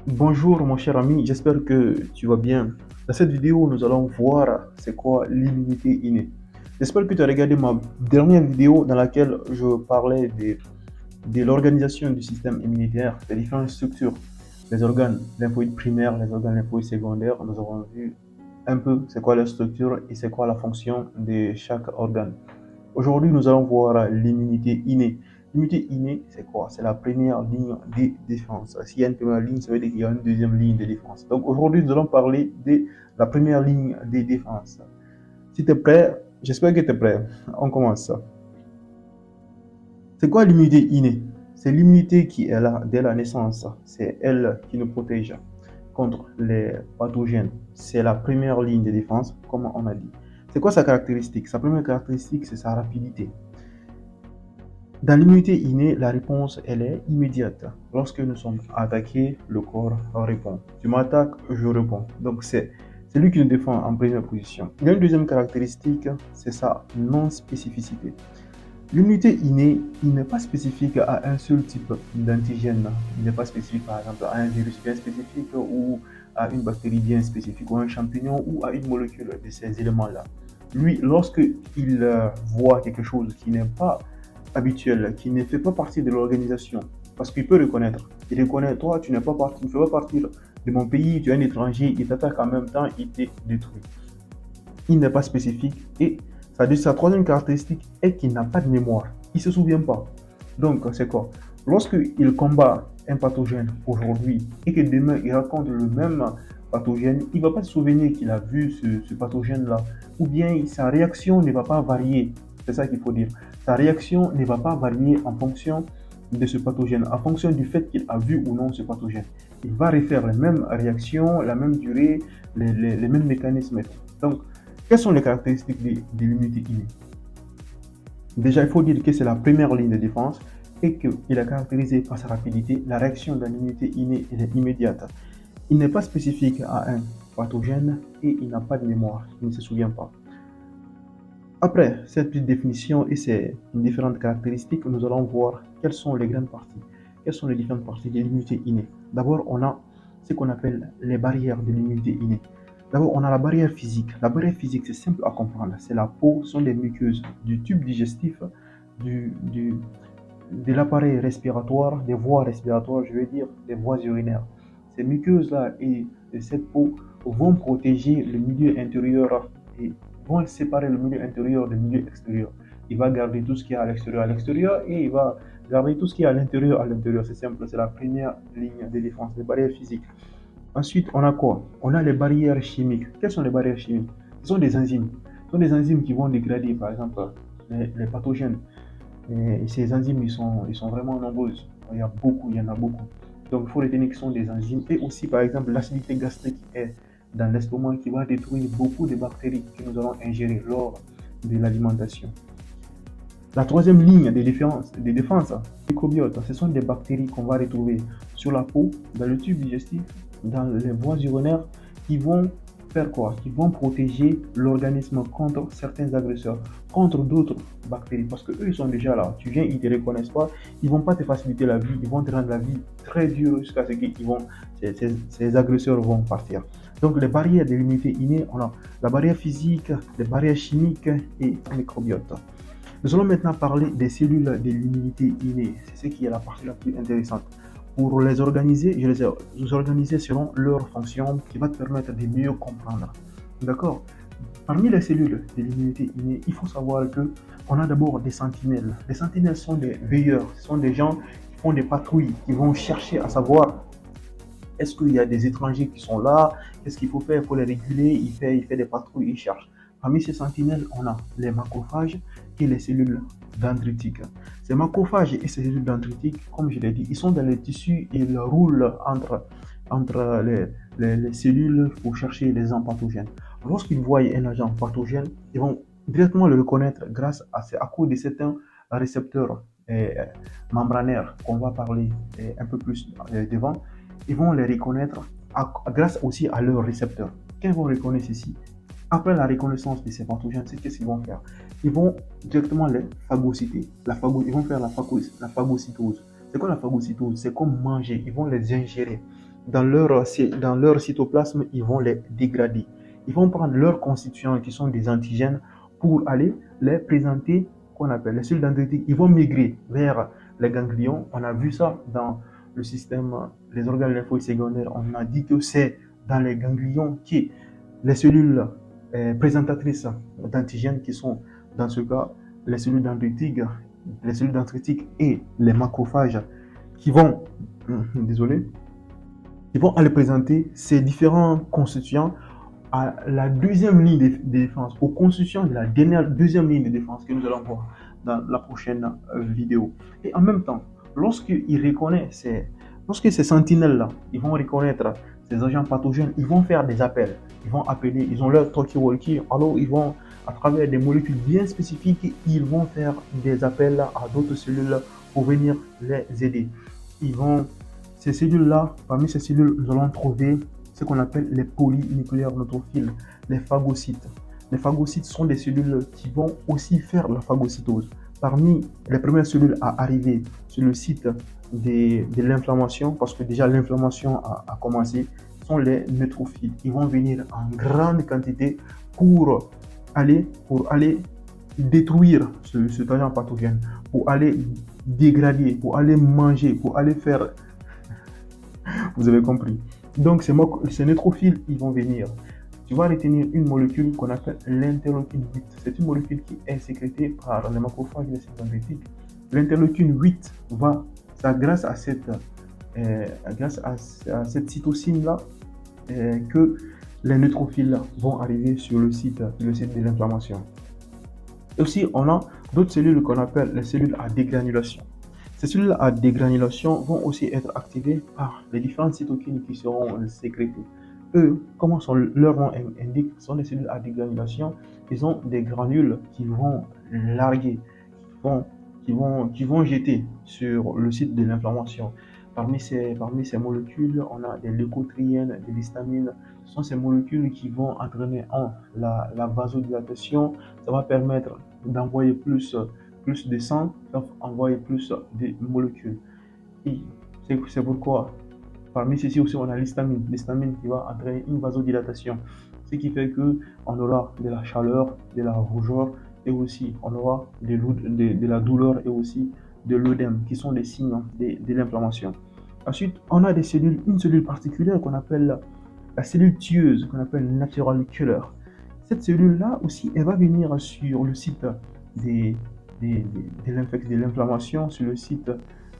Bonjour mon cher ami, j'espère que tu vas bien. Dans cette vidéo, nous allons voir c'est quoi l'immunité innée. J'espère que tu as regardé ma dernière vidéo dans laquelle je parlais de l'organisation du système immunitaire, des différentes structures, les organes lymphoïdes primaires, les organes lymphoïdes secondaires. Nous avons vu un peu c'est quoi la structure et c'est quoi la fonction de chaque organe. Aujourd'hui, nous allons voir l'immunité innée. L'immunité innée, c'est quoi? C'est la première ligne de défense. S'il y a une première ligne, ça veut dire qu'il y a une deuxième ligne de défense. Donc aujourd'hui, nous allons parler de la première ligne de défense. Si tu es prêt, j'espère que tu es prêt. On commence. C'est quoi l'immunité innée? C'est l'immunité qui est là dès la naissance. C'est elle qui nous protège contre les pathogènes. C'est la première ligne de défense, comme on a dit. C'est quoi sa caractéristique? Sa première caractéristique, c'est sa rapidité. Dans l'immunité innée, la réponse, elle est immédiate. Lorsque nous sommes attaqués, le corps répond. Tu m'attaques, je réponds. Donc c'est lui qui nous défend en première position. Il y a une deuxième caractéristique, c'est sa non-spécificité. L'immunité innée, il n'est pas spécifique à un seul type d'antigène. Il n'est pas spécifique par exemple à un virus bien spécifique ou à une bactérie bien spécifique ou à un champignon ou à une molécule de ces éléments-là. Lui, lorsqu'il voit quelque chose qui n'est pas habituel, qui ne fait pas partie de l'organisation, parce qu'il peut reconnaître. Il reconnaît, toi, tu n'es pas parti, tu ne fais pas partir de mon pays, tu es un étranger, il t'attaque en même temps, il te détruit. Il n'est pas spécifique et sa troisième caractéristique est qu'il n'a pas de mémoire. Il ne se souvient pas. Donc, c'est quoi? Lorsqu'il combat un pathogène aujourd'hui et que demain il raconte le même pathogène, il ne va pas se souvenir qu'il a vu ce pathogène-là. Ou bien sa réaction ne va pas varier. C'est ça qu'il faut dire. Sa réaction ne va pas varier en fonction de ce pathogène, en fonction du fait qu'il a vu ou non ce pathogène. Il va refaire les mêmes réactions, la même durée, les mêmes mécanismes. Donc, quelles sont les caractéristiques de l'immunité innée? Déjà, il faut dire que c'est la première ligne de défense et qu'il est caractérisé par sa rapidité. La réaction de l'immunité innée est immédiate. Il n'est pas spécifique à un pathogène et il n'a pas de mémoire, il ne se souvient pas. Après cette petite définition et ces différentes caractéristiques, nous allons voir quelles sont les grandes parties, quelles sont les différentes parties de l'immunité innée. D'abord, on a ce qu'on appelle les barrières de l'immunité innée. D'abord, on a la barrière physique. La barrière physique, c'est simple à comprendre. C'est la peau, ce sont les muqueuses du tube digestif, du, du, de l'appareil respiratoire, des voies respiratoires, je veux dire, des voies urinaires. Ces muqueuses-là et cette peau vont protéger le milieu intérieur et vont séparer le milieu intérieur du milieu extérieur. Il va garder tout ce qui est à l'extérieur et il va garder tout ce qui est à l'intérieur à l'intérieur. C'est simple, c'est la première ligne de défense, les barrières physiques. Ensuite, on a quoi? On a les barrières chimiques. Quelles sont les barrières chimiques? Ce sont des enzymes. Ce sont des enzymes qui vont dégrader, par exemple, les pathogènes. Et ces enzymes, ils sont vraiment nombreuses. Il y en a beaucoup. Donc, il faut retenir que ce sont des enzymes. Et aussi, par exemple, l'acidité gastrique est dans l'estomac qui va détruire beaucoup de bactéries que nous allons ingérer lors de l'alimentation. La troisième ligne de défense, les microbiotes, ce sont des bactéries qu'on va retrouver sur la peau, dans le tube digestif, dans les voies urinaires, qui vont faire quoi? Qui vont protéger l'organisme contre certains agresseurs, contre d'autres bactéries, parce qu'eux, ils sont déjà là. Tu viens, ils ne te reconnaissent pas, ils ne vont pas te faciliter la vie, ils vont te rendre la vie très dure jusqu'à ce que ces agresseurs vont partir. Donc les barrières de l'immunité innée, on a la barrière physique, les barrières chimiques et les microbiotes. Nous allons maintenant parler des cellules de l'immunité innée. C'est ce qui est la partie la plus intéressante. Pour les organiser, je les ai organisées selon leur fonction qui va te permettre de mieux comprendre. D'accord? Parmi les cellules de l'immunité innée, il faut savoir que on a d'abord des sentinelles. Les sentinelles sont des veilleurs, ce sont des gens qui font des patrouilles, qui vont chercher à savoir est-ce qu'il y a des étrangers qui sont là, qu'est-ce qu'il faut faire pour les réguler, il fait des patrouilles, il cherche. Parmi ces sentinelles, on a les macrophages et les cellules dendritiques. Ces macrophages et ces cellules dendritiques, comme je l'ai dit, ils sont dans les tissus et ils roulent entre les cellules pour chercher les agents pathogènes. Lorsqu'ils voient un agent pathogène, ils vont directement le reconnaître grâce à cause de certains récepteurs membranaires qu'on va parler un peu plus devant. Ils vont les reconnaître grâce aussi à leurs récepteurs. Quand ils vont reconnaître ceci, après la reconnaissance de ces pathogènes, c'est qu'est-ce qu'ils vont faire? Ils vont directement les phagocyter. Ils vont faire la phagocytose. C'est quoi la phagocytose? C'est comme manger. Ils vont les ingérer. dans leur cytoplasme, ils vont les dégrader. Ils vont prendre leurs constituants qui sont des antigènes pour aller les présenter, qu'on appelle les cellules dendritiques. Ils vont migrer vers les ganglions. On a vu ça dans le système, les organes lymphoïdes secondaires. On a dit que c'est dans les ganglions que les cellules présentatrices d'antigènes, qui sont dans ce cas les cellules dendritiques et les macrophages, qui vont, désolé, qui vont aller présenter ces différents constituants à la deuxième ligne de défense, aux constituants de la deuxième ligne de défense que nous allons voir dans la prochaine vidéo. Et en même temps, lorsque ces sentinelles-là, ils vont reconnaître ces agents pathogènes, ils vont faire des appels. Ils vont appeler, ils ont leur talkie-walkie, alors ils vont, à travers des molécules bien spécifiques, ils vont faire des appels à d'autres cellules pour venir les aider. Ces cellules-là, parmi ces cellules, nous allons trouver ce qu'on appelle les polynucléaires neutrophiles, les phagocytes. Les phagocytes sont des cellules qui vont aussi faire la phagocytose. Parmi les premières cellules à arriver sur le site de l'inflammation, parce que déjà l'inflammation a commencé, sont les neutrophiles. Ils vont venir en grande quantité pour aller détruire cet agent pathogène, pour aller dégrader, pour aller manger, pour aller faire... Vous avez compris. Donc ces neutrophiles, ils vont venir. Tu vas retenir une molécule qu'on appelle l'interleukine 8. C'est une molécule qui est sécrétée par les macrophages et les cellules dendritiques. L'interleukine 8 grâce à cette cytosine-là, que les neutrophiles vont arriver sur le site de l'inflammation. Et aussi, on a d'autres cellules qu'on appelle les cellules à dégranulation. Ces cellules à dégranulation vont aussi être activées par les différentes cytokines qui seront sécrétées. Eux, comment leur nom indique, sont des cellules à dégranulation. Ils ont des granules qui vont larguer, qui vont jeter sur le site de l'inflammation. Parmi ces molécules, on a des leucotriènes, des histamines. Ce sont ces molécules qui vont entraîner la vasodilatation. Ça va permettre d'envoyer plus de sang, envoyer plus de molécules. Et c'est pourquoi, parmi ceci aussi, on a l'histamine. L'histamine qui va entraîner une vasodilatation. Ce qui fait qu'on aura de la chaleur, de la rougeur, et aussi on aura de la douleur et aussi de l'œdème, qui sont des signes de l'inflammation. Ensuite, on a une cellule particulière qu'on appelle la cellule tueuse, qu'on appelle natural killer. Cette cellule-là aussi, elle va venir sur le site de l'inflammation, sur le site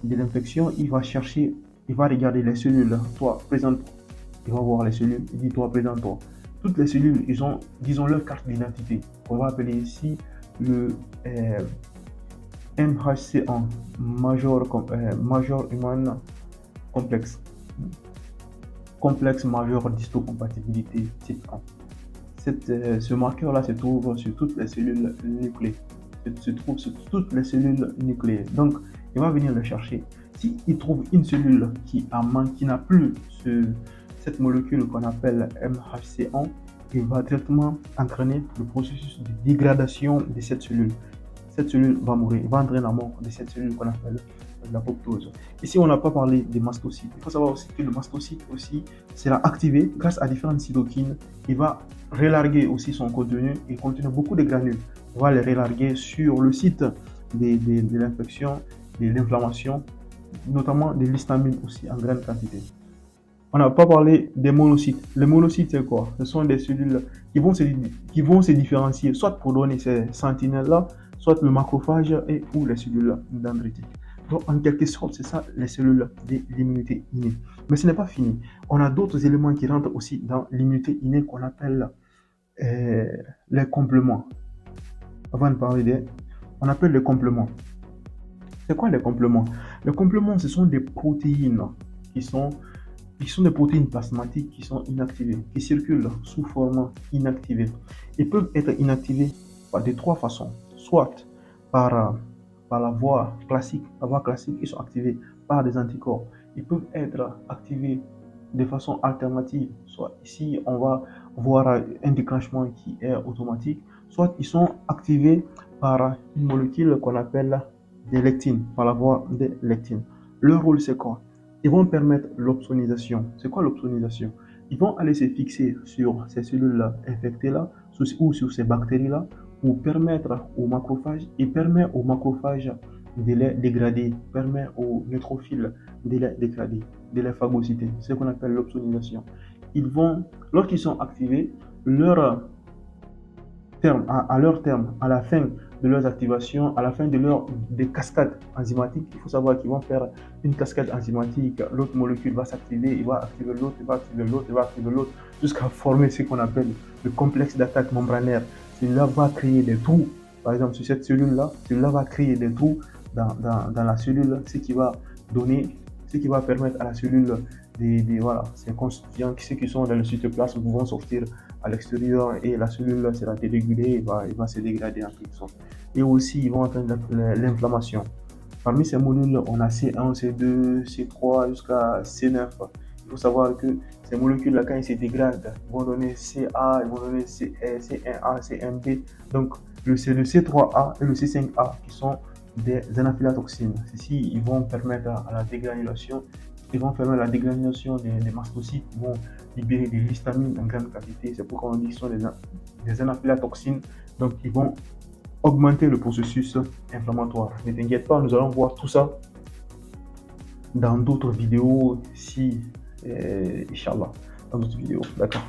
de l'infection. Il va regarder les cellules. Toi, présente-toi. Il va voir les cellules. Il dit, toi, présente-toi. Toutes les cellules, ils ont, disons, leur carte d'identité. On va appeler ici le MHC1, Major Human Complex. Complexe majeur d'histocompatibilité type 1. Ce marqueur-là se trouve sur toutes les cellules nucléées. Donc, il va venir le chercher. S'il trouve une cellule qui n'a plus cette molécule qu'on appelle MHC1, il va directement entraîner le processus de dégradation de cette cellule. Cette cellule va mourir, il va entraîner la mort de cette cellule qu'on appelle l'apoptose. Ici, on n'a pas parlé des mastocytes. Il faut savoir aussi que le mastocyte aussi sera activé grâce à différentes cytokines. Il va relarguer aussi son contenu. Il contient beaucoup de granules. On va les relarguer sur le site de l'infection, de l'inflammation, notamment de l'histamine aussi en grande quantité. On n'a pas parlé des monocytes. Les monocytes, c'est quoi? Ce sont des cellules qui vont se différencier, soit pour donner ces sentinelles-là, soit le macrophage ou les cellules dendritiques. Donc, en quelque sorte, c'est ça les cellules de l'immunité innée. Mais ce n'est pas fini. On a d'autres éléments qui rentrent aussi dans l'immunité innée qu'on appelle les compléments. Avant de parler on appelle les compléments. C'est quoi les compléments? Les compléments, ce sont des protéines qui sont des protéines plasmatiques qui sont inactivées, qui circulent sous forme inactivée. Ils peuvent être inactivés de trois façons. Soit par la voie classique. La voie classique, ils sont activés par des anticorps. Ils peuvent être activés de façon alternative. Soit ici, on va voir un déclenchement qui est automatique. Soit ils sont activés par une molécule qu'on appelle des lectines, par la voie des lectines. Leur rôle, c'est quoi? Ils vont permettre l'opsonisation. C'est quoi l'opsonisation? Ils vont aller se fixer sur ces cellules-là infectées-là ou sur ces bactéries-là pour permettre aux macrophages, et permet aux macrophages de les dégrader, permet aux neutrophiles de les dégrader, de les phagocyter. C'est ce qu'on appelle l'opsonisation. Ils vont, lorsqu'ils sont activés, leur terme, à leur terme, à la fin de leurs activations, à la fin de leur des cascades enzymatiques, il faut savoir qu'ils vont faire une cascade enzymatique, l'autre molécule va s'activer, il va activer l'autre, il va activer l'autre, il va activer l'autre, jusqu'à former ce qu'on appelle le complexe d'attaque membranaire. Celui-là va créer des trous, par exemple sur cette cellule-là, celui-là va créer des trous dans la cellule, ce qui va donner, ce qui va permettre à la cellule voilà, ces constituants, ceux qui sont dans le cytoplasme vont sortir à l'extérieur et la cellule sera dérégulée, il va se dégrader en quelque sorte. Et aussi, ils vont entraîner l'inflammation. Parmi ces modules, on a C1, C2, C3 jusqu'à C9. Il faut savoir que ces molécules-là, quand ils se dégradent, ils vont donner CA, ils vont donner C1A, C1B. Donc, c'est le C3A et le C5A qui sont des anaphylatoxines. Ceci, ils vont permettre à la dégranulation, ils vont permettre la dégranulation des mastocytes, ils vont libérer des histamines en grande quantité. C'est pourquoi on dit que ce sont des anaphylatoxines. Donc, ils vont augmenter le processus inflammatoire. Ne t'inquiète pas, nous allons voir tout ça dans d'autres vidéos, si, Inch'Allah, dans d'autres vidéos, d'accord.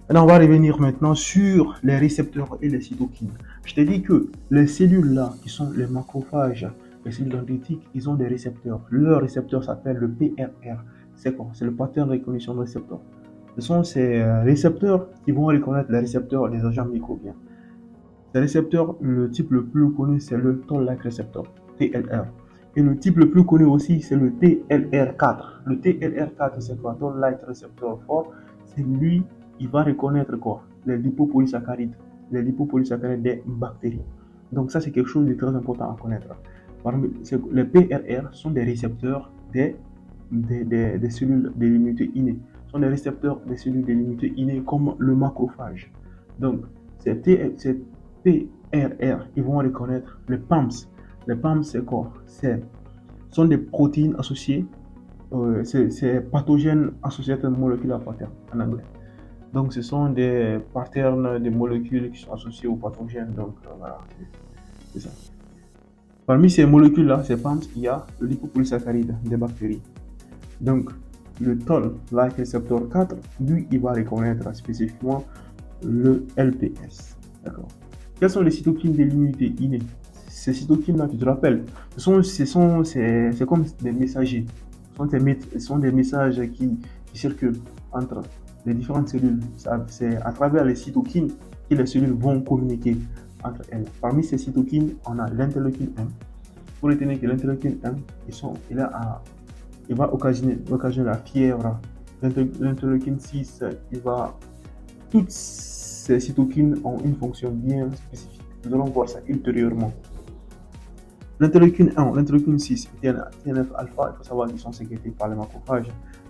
Maintenant, on va revenir maintenant sur les récepteurs et les cytokines. Je t'ai dit que les cellules là, qui sont les macrophages, les cellules dendritiques, ils ont des récepteurs. Leur récepteur s'appelle le PRR. C'est quoi? C'est le pattern recognition receptor. Ce sont ces récepteurs qui vont reconnaître les récepteurs des agents microbiens. Ces récepteurs, le type le plus connu, c'est le Toll-like receptor, TLR. Et le type le plus connu aussi, c'est le TLR4. Le TLR4, c'est quoi? Toll-like receptor 4. C'est lui, il va reconnaître quoi? Les lipopolysaccharides. Les lipopolysaccharides des bactéries. Donc ça, c'est quelque chose de très important à connaître. Les PRR sont des récepteurs des cellules de l'immunité innée. Ce sont des récepteurs des cellules de l'immunité innée comme le macrophage. Donc, ces PRR, ils vont reconnaître les PAMS. Les PAMS, c'est quoi? Sont des protéines associées, c'est pathogènes associated molecular pattern en anglais. Donc, ce sont des patterns de molécules qui sont associées aux pathogènes. Donc, voilà, c'est ça. Parmi ces molécules-là, ces PAMS, il y a le lipopolysaccharide des bactéries. Donc, le Toll-like receptor 4, lui, il va reconnaître spécifiquement le LPS. D'accord. Quelles sont les cytokines de l'immunité innée? Ces cytokines-là, tu te rappelles, c'est comme des messagers. Ce sont des messages qui circulent entre les différentes cellules. C'est à travers les cytokines que les cellules vont communiquer entre elles. Parmi ces cytokines, on a l'interleukine 1. Pour retenir que l'interleukine 1, il va occasionner la fièvre. L'interleukine 6, toutes ces cytokines ont une fonction bien spécifique. Nous allons voir ça ultérieurement. L'interleukine 1, l'interleukine 6, TNF-alpha, il faut savoir qu'ils sont sécrétés par les macrophages.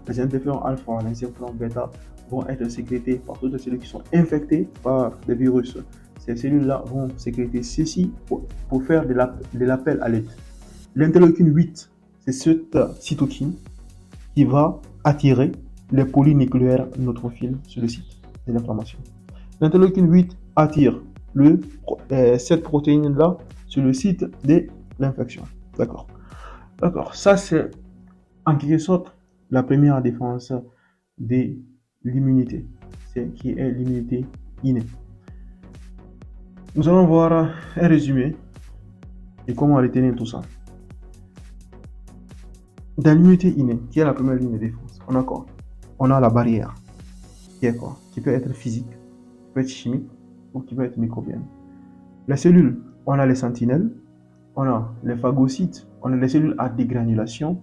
Les interférons alpha, les interférons bêta vont être sécrétés par toutes les cellules qui sont infectées par des virus. Ces cellules-là vont sécréter ceci pour faire de l'appel à l'aide. L'interleukine 8, c'est cette cytokine qui va attirer les polynucléaires neutrophiles sur le site de l'inflammation. L'interleukine 8 attire cette protéine-là sur le site de l'infection. D'accord. Ça, c'est en quelque sorte la première défense de l'immunité, qui est l'immunité innée. Nous allons voir un résumé et comment retenir tout ça. Dans l'immunité innée, qui est la première ligne de défense, on a la barrière, qui est quoi? Qui peut être physique, qui peut être chimique ou qui peut être microbienne. Les cellules, on a les sentinelles, on a les phagocytes, on a les cellules à dégranulation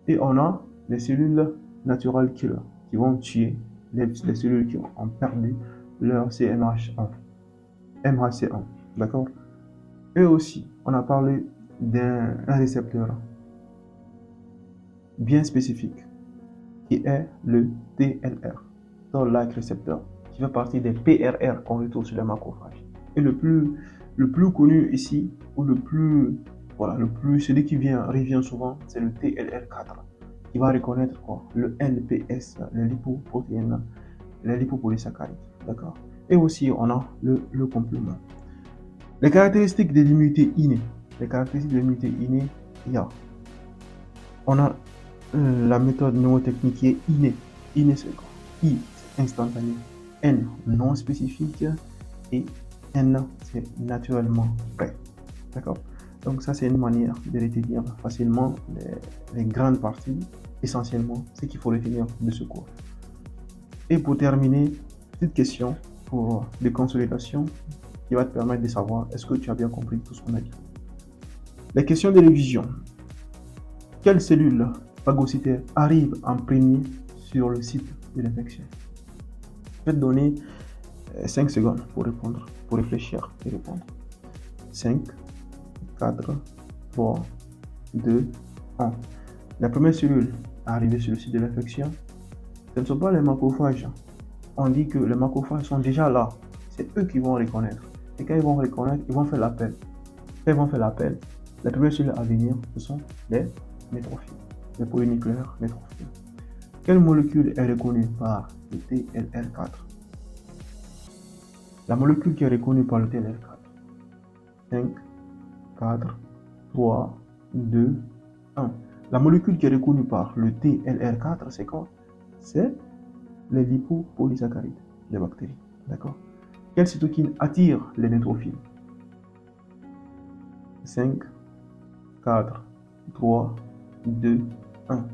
et on a les cellules natural killer qui vont tuer les cellules qui ont perdu leur MHC1. D'accord? Et aussi, on a parlé d'un récepteur bien spécifique qui est le TLR, Toll-like receptor, qui fait partie des PRR qu'on retrouve sur les macrophages. Et le plus connu ici, ou celui qui revient souvent, c'est le TLR4. il va reconnaître quoi? Le LPS, les lipoprotéines, les lipopolysaccharides, d'accord? Et aussi, on a le complément. Les caractéristiques de l'immunité innée. Les caractéristiques de l'immunité innée, on a la méthode mnémotechnique qui est innée. Innée, c'est quoi? I, c'est instantané. N, non spécifique. Et N, c'est naturellement prêt. D'accord? Donc ça, c'est une manière de retenir facilement les grandes parties, essentiellement, ce qu'il faut retenir de ce cours. Et pour terminer, petite question pour des consolidations qui va te permettre de savoir est-ce que tu as bien compris tout ce qu'on a dit. Les questions de révision. Quelle cellule phagocytaire arrive en premier sur le site de l'infection? Je vais te donner 5 secondes pour répondre, pour réfléchir et répondre. 5, 4, 3, 2, 1. La première cellule à arriver sur le site de l'infection, ce ne sont pas les macrophages. On dit que les macrophages sont déjà là. C'est eux qui vont reconnaître. Et quand ils vont reconnaître, ils vont faire l'appel. Quand ils vont faire l'appel, la première cellule à venir, ce sont les neutrophiles, les polynucléaires neutrophiles. Quelle molécule est reconnue par le TLR4? La molécule qui est reconnue par le TLR4. 5, 4, 3, 2, 1. La molécule qui est reconnue par le TLR4, c'est quoi? C'est les lipopolysaccharides, les bactéries. D'accord? Quelle cytokine attire les neutrophiles? 5, 4, 3, 2, 1.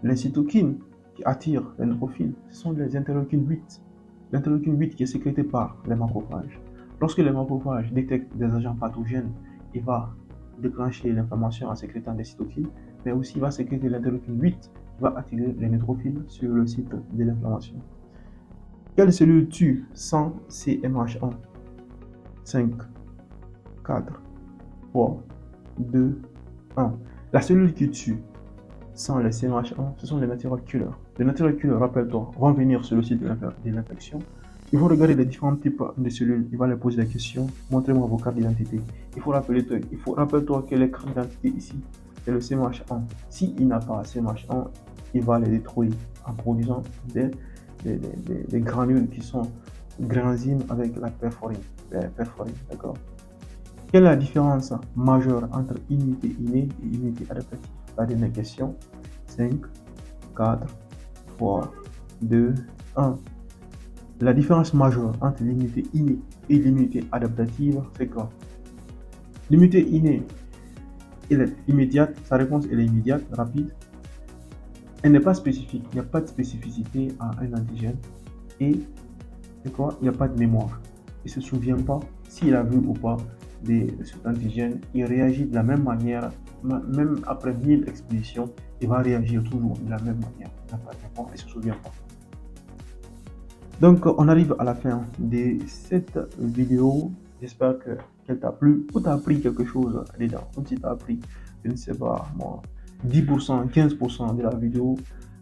Les cytokines qui attirent les neutrophiles, ce sont les interleukines 8. L'interleukine 8 qui est sécrétée par les macrophages. Lorsque les macrophages détectent des agents pathogènes, il va déclencher l'inflammation en sécrétant des cytokines, mais aussi il va sécréter l'interleukine 8 qui va attirer les neutrophiles sur le site de l'inflammation. Quelle cellule tue sans CMH1? 5, 4, 3, 2, 1. La cellule qui tue sans les CMH1, ce sont les natural killers. Les natural killers, rappelle-toi, vont venir sur le site de l'infection. Ils vont regarder les différents types de cellules. Ils vont leur poser des questions. Montrez-moi vos cartes d'identité. Il faut rappelle-toi que les cartes d'identité ici, c'est le CMH1. S'il n'a pas CMH1, il va les détruire en produisant des granules qui sont granzymes avec la perforine. D'accord? Quelle est la différence majeure entre immunité innée et immunité adaptative? La dernière question. 5, 4, 3, 2, 1. La différence majeure entre l'immunité innée et l'immunité adaptative, c'est quoi? L'immunité innée, elle est immédiate, sa réponse elle est immédiate, rapide. Elle n'est pas spécifique, il n'y a pas de spécificité à un antigène. Et c'est quoi? Il n'y a pas de mémoire. Il ne se souvient pas s'il a vu ou pas cet antigène. Il réagit de la même manière, même après 1000 expéditions, il va réagir toujours de la même manière. Il n'a pas de mémoire, il ne se souvient pas. Donc, on arrive à la fin de cette vidéo. J'espère qu'elle t'a plu ou t'as appris quelque chose dedans. Comme si t'as appris, je ne sais pas, moi, 10%, 15% de la vidéo,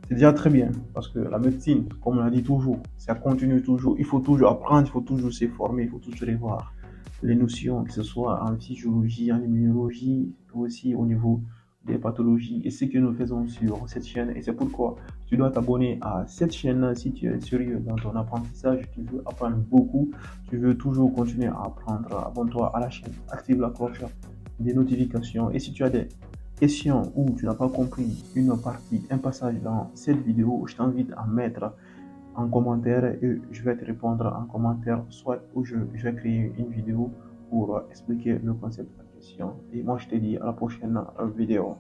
c'est déjà très bien. Parce que la médecine, comme on l'a dit toujours, ça continue toujours. Il faut toujours apprendre, il faut toujours se former, il faut toujours revoir les notions, que ce soit en physiologie, en immunologie, aussi au niveau des pathologies et ce que nous faisons sur cette chaîne. Et c'est pourquoi tu dois t'abonner à cette chaîne si tu es sérieux dans ton apprentissage, tu veux apprendre beaucoup, tu veux toujours continuer à apprendre. Abonne-toi à la chaîne, active la cloche des notifications. Et si tu as des questions ou tu n'as pas compris une partie, un passage dans cette vidéo, je t'invite à mettre en commentaire et je vais te répondre en commentaire, soit où je vais créer une vidéo pour expliquer le concept de la question. Et moi, je te dis à la prochaine vidéo.